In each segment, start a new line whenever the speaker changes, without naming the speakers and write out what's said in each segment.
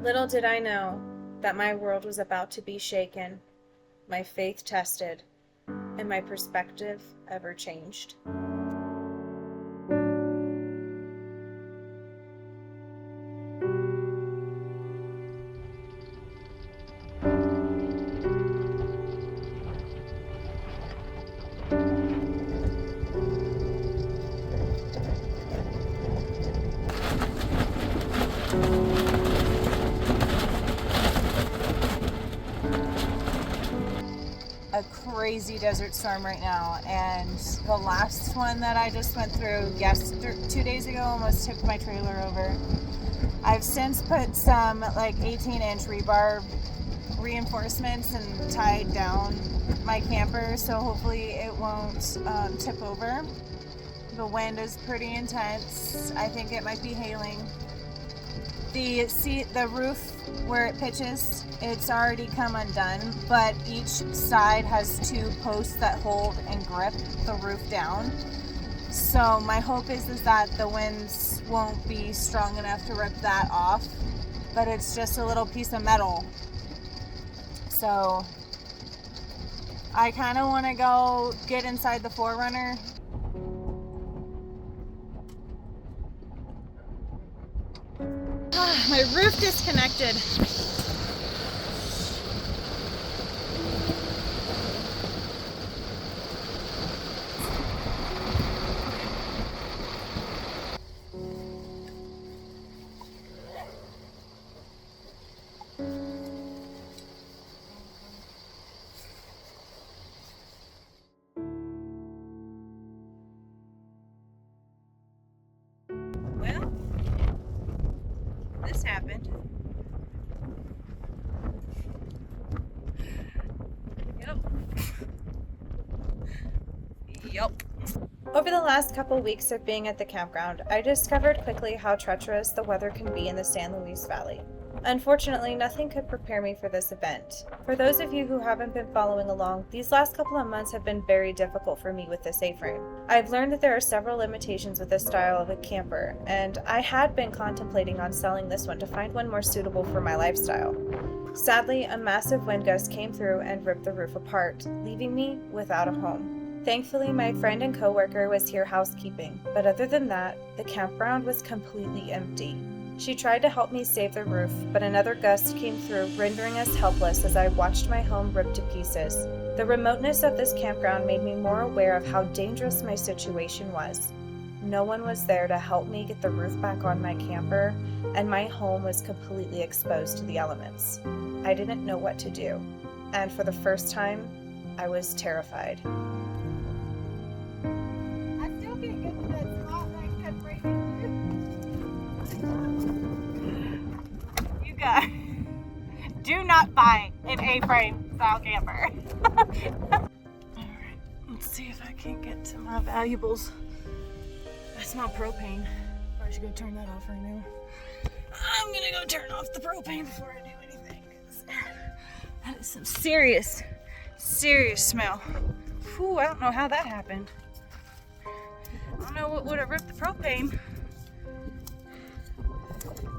Little did I know that my world was about to be shaken, my faith tested, and my perspective ever changed. A crazy desert storm right now, and the last one that I just went through 2 days ago almost tipped my trailer over. I've since put some like 18-inch rebar reinforcements and tied down my camper, so hopefully it won't tip over. The wind is pretty intense. I think it might be hailing. The roof where it pitches, it's already come undone, but each side has 2 posts that hold and grip the roof down. So my hope is that the winds won't be strong enough to rip that off, but it's just a little piece of metal. So I kind of want to go get inside the 4Runner. My roof disconnected. Well, this happened. Yep. Over the last couple weeks of being at the campground, I discovered quickly how treacherous the weather can be in the San Luis Valley. Unfortunately, nothing could prepare me for this event. For those of you who haven't been following along, these last couple of months have been very difficult for me with this A-frame. I've learned that there are several limitations with this style of a camper, and I had been contemplating on selling this one to find one more suitable for my lifestyle. Sadly, a massive wind gust came through and ripped the roof apart, leaving me without a home. Thankfully, my friend and coworker was here housekeeping, but other than that, the campground was completely empty. She tried to help me save the roof, but another gust came through, rendering us helpless as I watched my home ripped to pieces. The remoteness of this campground made me more aware of how dangerous my situation was. No one was there to help me get the roof back on my camper, and my home was completely exposed to the elements. I didn't know what to do, and for the first time, I was terrified. I still can't get to that spot that I kept breaking through. You guys, do not buy an A-frame style camper. Alright, let's see if I can get to my valuables. I smell propane. I should go turn that off right now. I'm gonna go turn off the propane before I do anything. That is some serious smell. Whew, I don't know how that happened. I don't know what would have ripped the propane.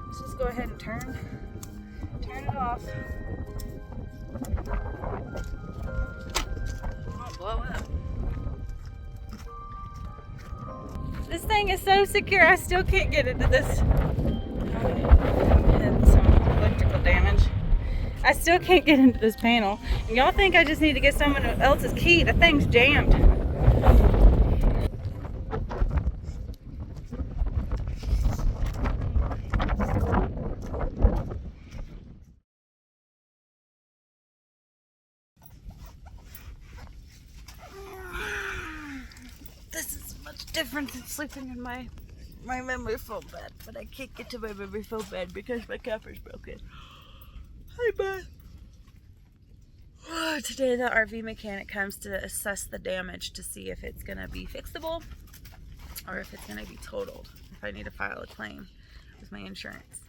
Let's just go ahead and turn it off. It won't blow up. This thing is so secure, I still can't get into this. Had some electrical damage. I still can't get into this panel. And y'all think I just need to get someone else's key? The thing's jammed. This is much different than sleeping in my memory foam bed, but I can't get to my memory foam bed because my camper's broken. Hi, bud. Today the RV mechanic comes to assess the damage to see if it's gonna be fixable or if it's gonna be totaled, if I need to file a claim with my insurance.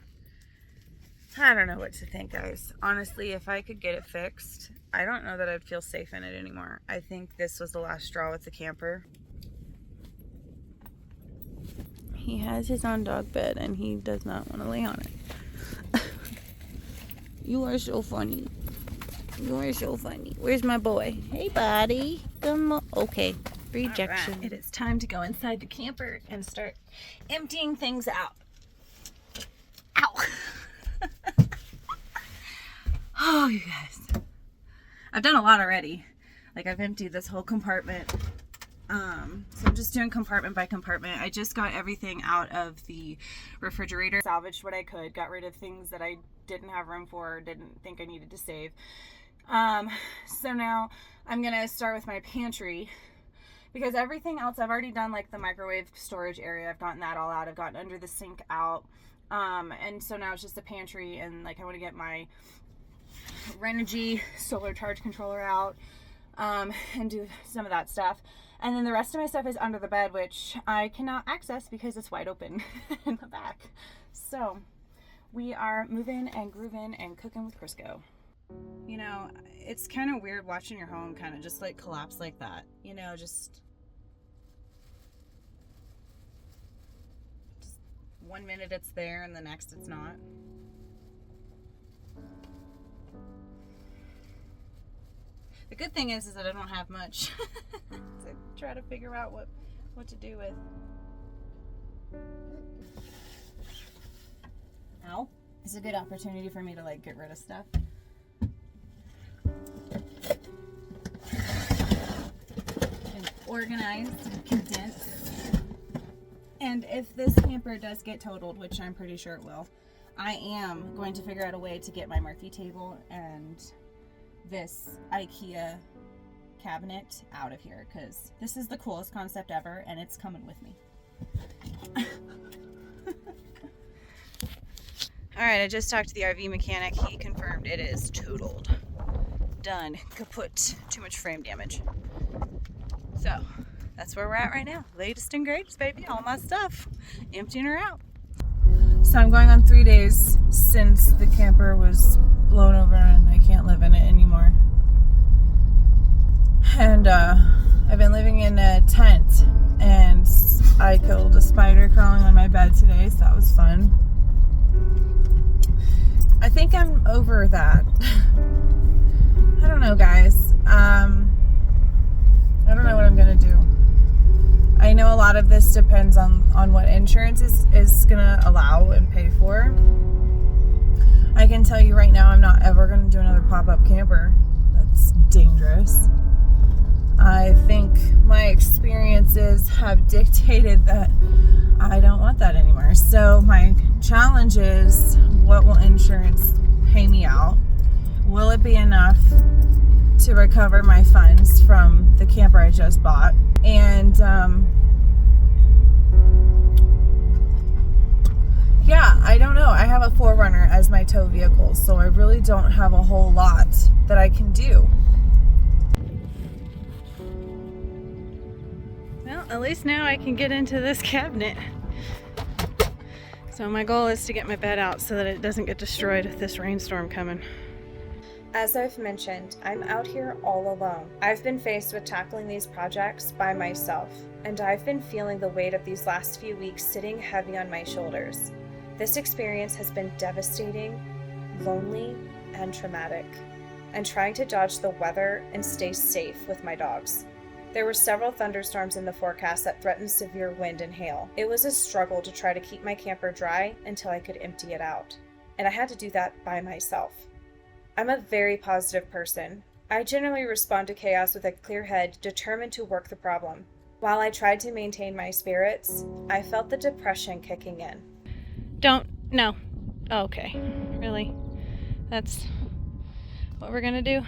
I don't know what to think, guys. Honestly, if I could get it fixed, I don't know that I'd feel safe in it anymore. I think this was the last straw with the camper. He has his own dog bed and he does not want to lay on it.
You are so funny. You are so funny. Where's my boy? Hey, buddy. Come on. Okay. Rejection.
Right. It is time to go inside the camper and start emptying things out. Ow! Oh, you guys. I've done a lot already. Like, I've emptied this whole compartment. So I'm just doing compartment by compartment. I just got everything out of the refrigerator. Salvaged what I could. Got rid of things that I didn't have room for or didn't think I needed to save. So now I'm going to start with my pantry. Because everything else I've already done, like the microwave storage area, I've gotten that all out. I've gotten under the sink out. And so now it's just the pantry, and like I want to get my Renogy solar charge controller out, and do some of that stuff. And then the rest of my stuff is under the bed, which I cannot access because it's wide open in the back. So we are moving and grooving and cooking with Crisco. You know, it's kind of weird watching your home kind of just like collapse like that. You know, just 1 minute it's there and the next it's not. The good thing is that I don't have much to try to figure out what to do with. Ow. It's a good opportunity for me to like get rid of stuff. And organized and condensed. And if this camper does get totaled, which I'm pretty sure it will, I am going to figure out a way to get my Murphy table and this IKEA cabinet out of here, because this is the coolest concept ever and it's coming with me. Alright, I just talked to the RV mechanic. He confirmed it is totaled. Done. Kaput. Too much frame damage. So, that's where we're at right now. Latest and greatest, baby. All my stuff. Emptying her out. So I'm going on 3 days since the camper was blown over and I can't live in it anymore. And I've been living in a tent, and I killed a spider crawling on my bed today, so that was fun. I think I'm over that. I don't know, guys. I don't know what I'm gonna do. I know a lot of this depends on what insurance is gonna allow and pay for. I can tell you right now, I'm not ever gonna do another pop-up camper. That's dangerous. I think my experiences have dictated that I don't want that anymore. So my challenge is, what will insurance pay me out? Will it be enough to recover my funds from the camper I just bought? And yeah, I don't know. I have a 4Runner as my tow vehicle, so I really don't have a whole lot that I can do. Well, at least now I can get into this cabinet. So my goal is to get my bed out so that it doesn't get destroyed with this rainstorm coming. As I've mentioned, I'm out here all alone. I've been faced with tackling these projects by myself, and I've been feeling the weight of these last few weeks sitting heavy on my shoulders. This experience has been devastating, lonely, and traumatic, and trying to dodge the weather and stay safe with my dogs. There were several thunderstorms in the forecast that threatened severe wind and hail. It was a struggle to try to keep my camper dry until I could empty it out, and I had to do that by myself. I'm a very positive person. I generally respond to chaos with a clear head, determined to work the problem. While I tried to maintain my spirits, I felt the depression kicking in. No. Okay, really? That's what we're gonna do?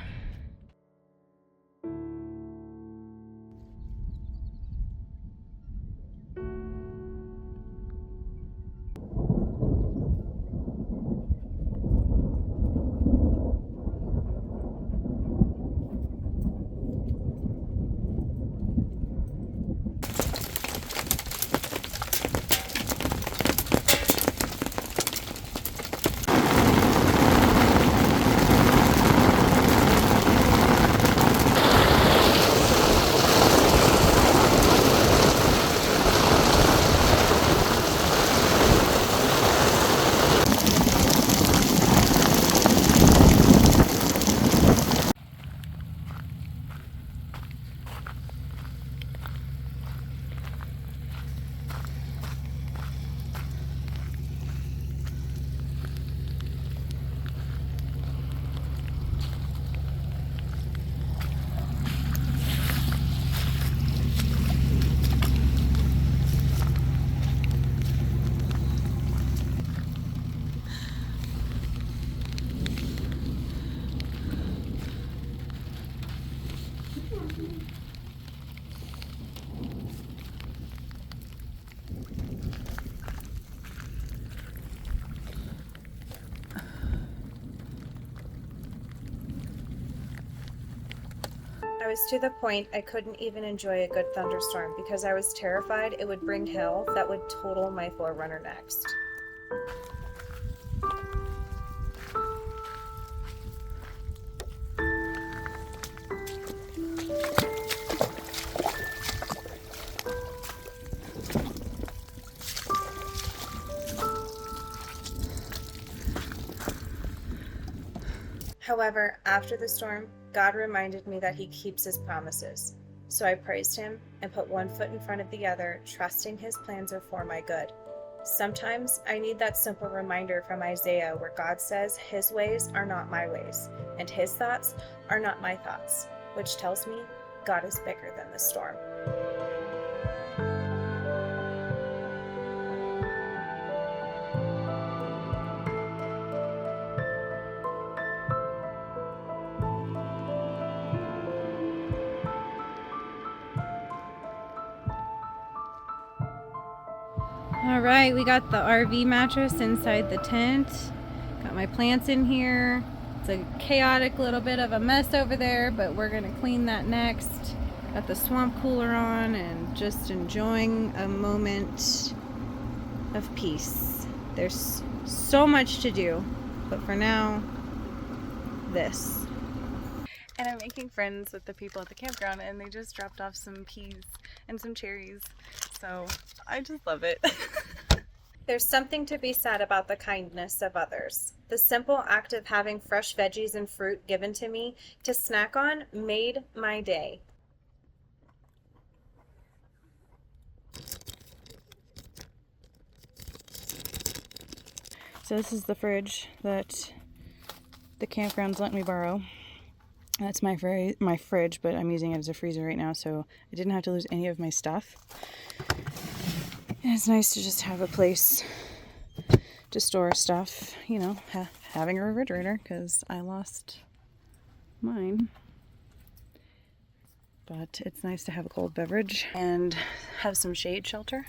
was to the point I couldn't even enjoy a good thunderstorm because I was terrified it would bring hail that would total my 4Runner next. However, after the storm, God reminded me that He keeps His promises. So I praised Him and put one foot in front of the other, trusting His plans are for my good. Sometimes I need that simple reminder from Isaiah where God says His ways are not my ways, and His thoughts are not my thoughts, which tells me God is bigger than the storm.
All right, we got the RV mattress inside the tent. Got my plants in here. It's a chaotic little bit of a mess over there, but we're gonna clean that next. Got the swamp cooler on and just enjoying a moment of peace. There's so much to do, but for now, this.
And I'm making friends with the people at the campground, and they just dropped off some peas and some cherries. So I just love it.
There's something to be said about the kindness of others. The simple act of having fresh veggies and fruit given to me to snack on made my day.
So this is the fridge that the campgrounds let me borrow. That's my fridge, but I'm using it as a freezer right now, so I didn't have to lose any of my stuff. And it's nice to just have a place to store stuff, you know, having a refrigerator, because I lost mine. But it's nice to have a cold beverage and have some shade shelter.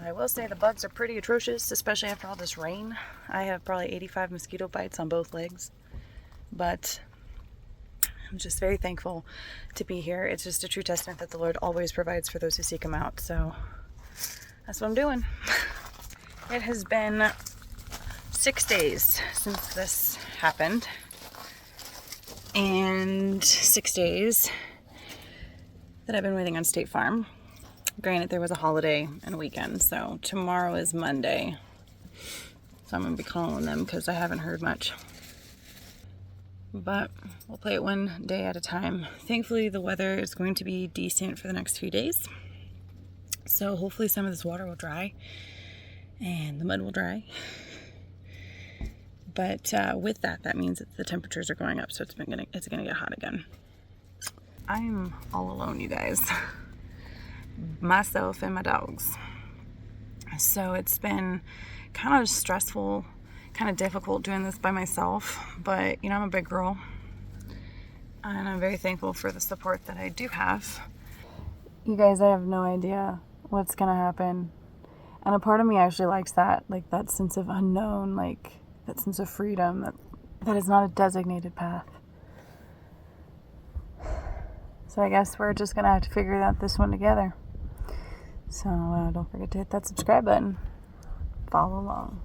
I will say the bugs are pretty atrocious, especially after all this rain. I have probably 85 mosquito bites on both legs, but I'm just very thankful to be here. It's just a true testament that the Lord always provides for those who seek Him out. So that's what I'm doing. It has been 6 days since this happened. And 6 days that I've been waiting on State Farm. Granted, there was a holiday and a weekend, so tomorrow is Monday. So I'm going to be calling them because I haven't heard much. But we'll play it one day at a time. Thankfully, the weather is going to be decent for the next few days. So hopefully some of this water will dry and the mud will dry. But with that means that the temperatures are going up, so it's gonna get hot again. I'm all alone, you guys. Myself and my dogs. So it's been kind of stressful, kind of difficult doing this by myself, but you know, I'm a big girl and I'm very thankful for the support that I do have. You guys, I have no idea what's gonna happen, and a part of me actually likes that, like that sense of unknown, like that sense of freedom, that is not a designated path. So I guess we're just gonna have to figure out this one together. So don't forget to hit that subscribe button. Follow along.